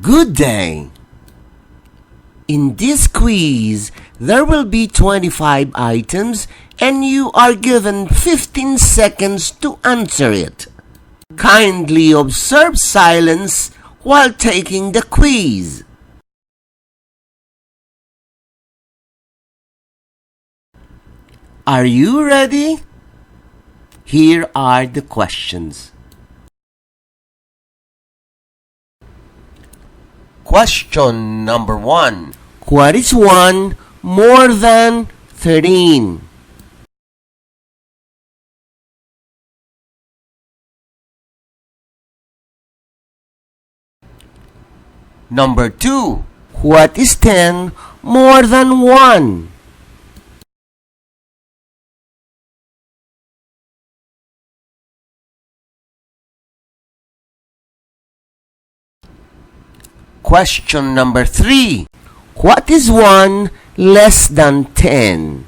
Good day! In this quiz, there will be 25 items and you are given 15 seconds to answer it. Kindly observe silence while taking the quiz. Are you ready? Here are the questions. Question number 1. What is 1 more than 13? Number 2. What is 10 more than 1? Question number 3. What is 1 less than 10?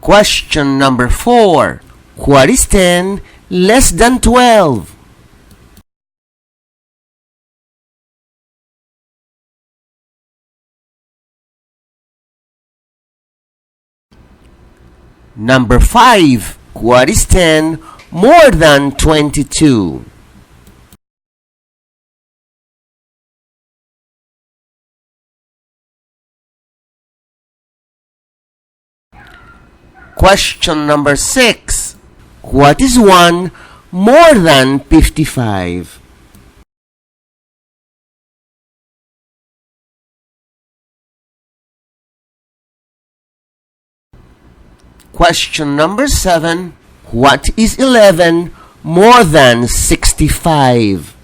Question number 4. What is 10 less than 12? Number 5. What is 10 more than 22? Question number 6. What is 1 more than 55? Question number 7. What is 11 more than 65?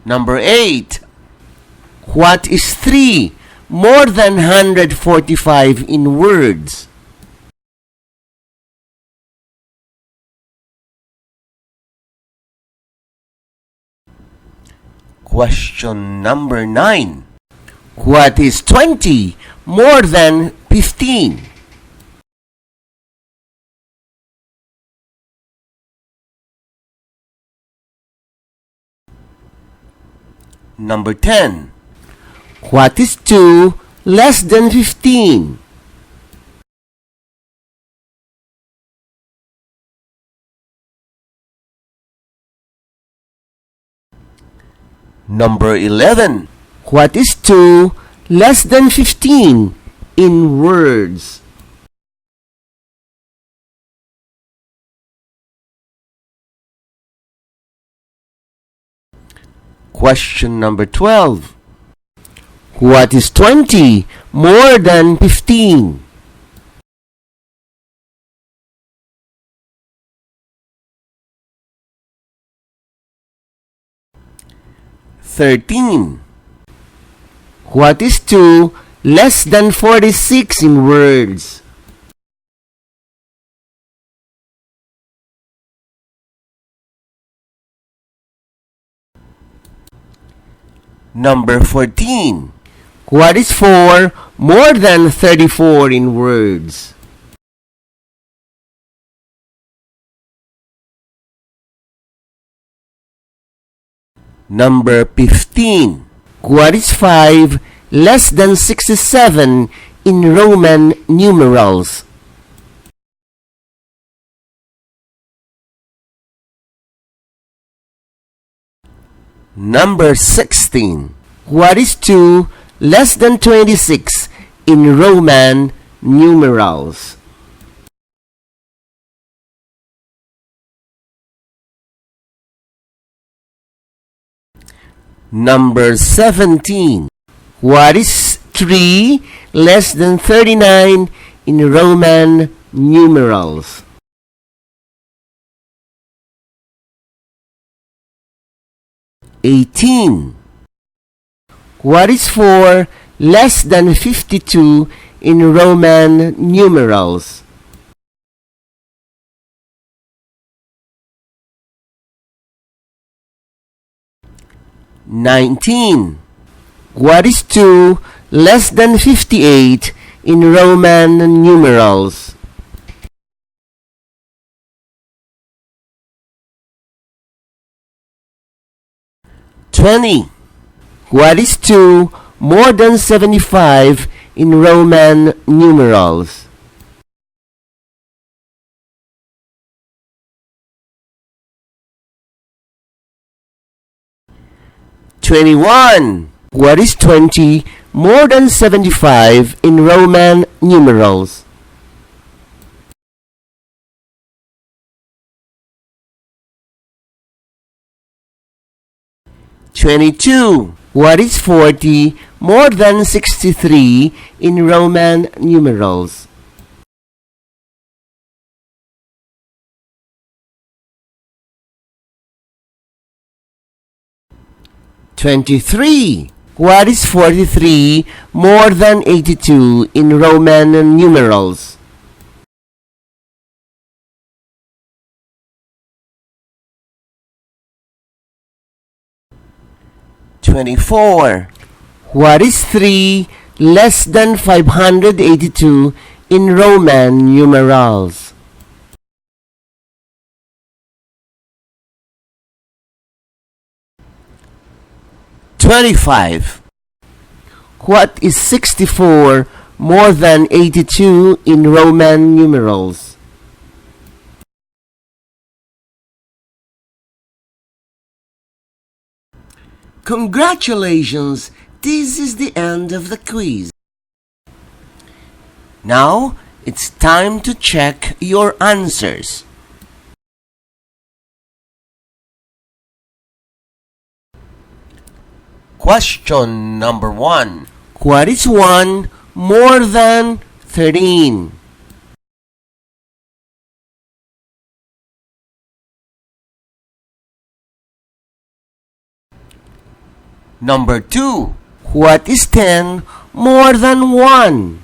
Number 8. What is 3 more than 145 in words? Question number 9. What is 20 more than 15? Number 10. What is 2 less than 15? Number 11. What is 2 less than 15 in words? Question number 12. What is 20 more than 15? What is 2 less than 46 in words? Number 14. What is 4 more than 34 in words? Number 15. What is 5 less than 67 in Roman numerals? Number 16. What is 2 less than 26 in Roman numerals? Number 17. What is 3 less than 39 in Roman numerals? What is 4 less than 52 in Roman numerals? 19. What is 2 less than 58 in Roman numerals? 20. What is 2 more than 75 in Roman numerals? 21. What is 20 more than 75 in Roman numerals? 22. What is 40 more than 63 in Roman numerals? 23. What is 43 more than 82 in Roman numerals? 24. What is 3 less than 582 in Roman numerals? 25. What is 64 more than 82 in Roman numerals? 'Congratulations! This is the end of the quiz. Now, it's time to check your answers. Question number 1. What is 1 more than 13? Number 2. What is 10 more than 1?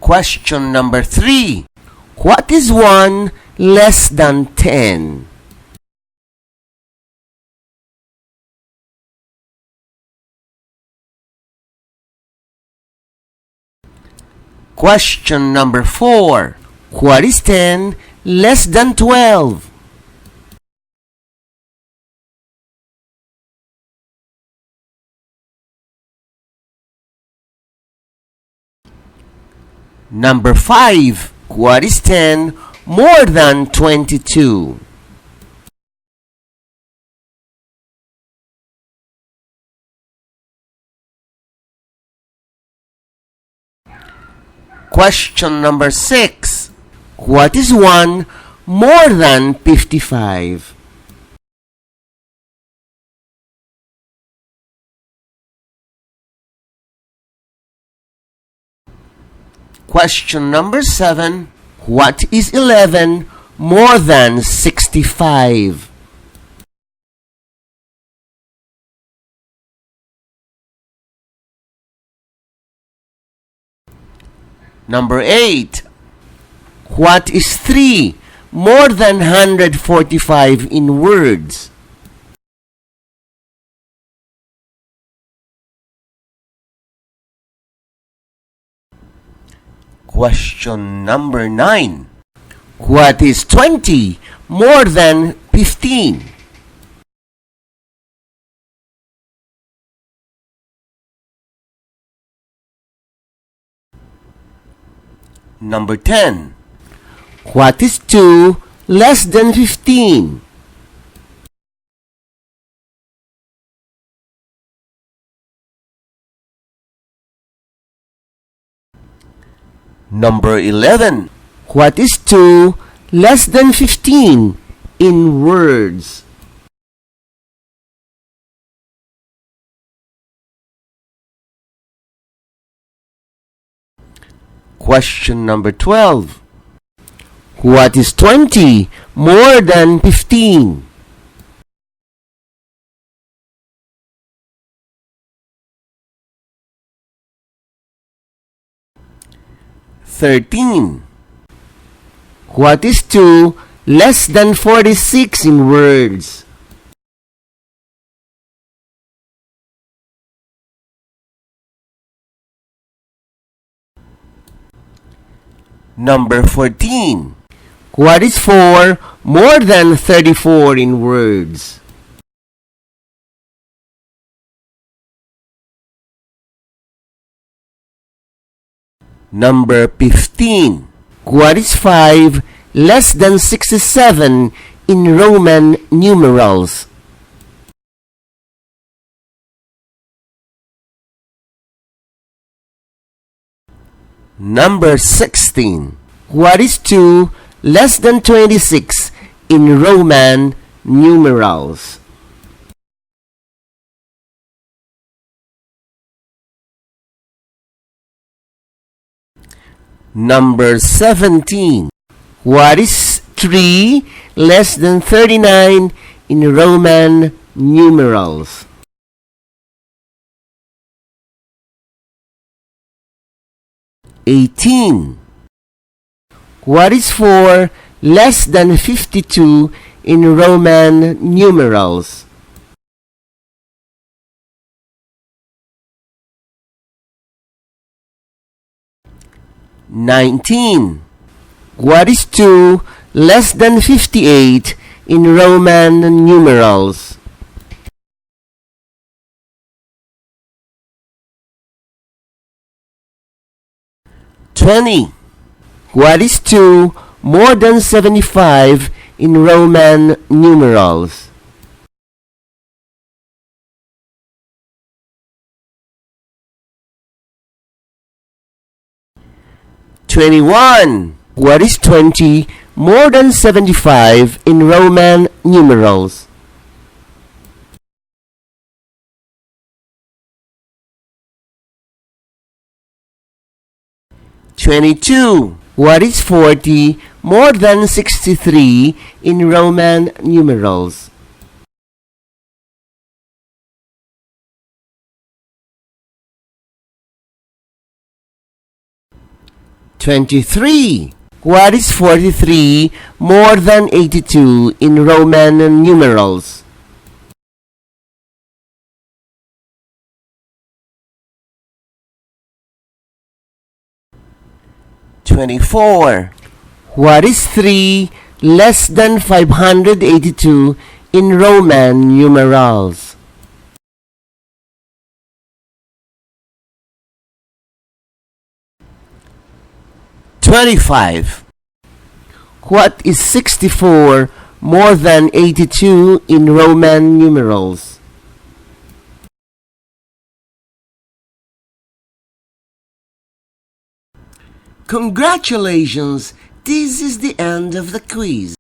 Question number 3. What is 1 less than 10? Question number 4. What is 10 less than 12? Number 5. What is 10 more than 22? Question number 6. What is 1 more than 55? Question number 7. What is 11 more than 65? Number 8. What is 3 more than 145 in words? Question number 9. What is 20 more than 15? Number 10. What is 2 less than 15? Number 11. What is 2 less than 15 in words? Question number 12. What is 20 more than 15? 13. What is 2 less than 46 in words? Number 14. What is 4 more than 34 in words? Number 15. What is 5 less than 67 in Roman numerals? Number 16. What is 2 less than 26 in Roman numerals? Number 17. What is 3 less than 39 in Roman numerals? (18) What is 4 less than 52 in Roman numerals? (19) What is 2 less than 58 in Roman numerals? (20) What is 2 more than 75 in Roman numerals? (21) What is 20 more than 75 in Roman numerals? (22) What is 40 more than 63 in Roman numerals? (23) What is 43 more than 82 in Roman numerals? (24) What is 3 less than 582 in Roman numerals? (25) What is 64 more than 82 in Roman numerals? Congratulations! This is the end of the quiz.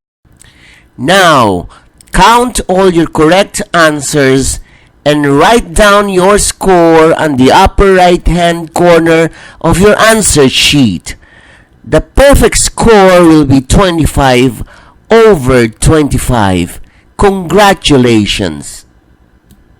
Now, count all your correct answers and write down your score on the upper right-hand corner of your answer sheet. The perfect score will be 25 over 25. Congratulations!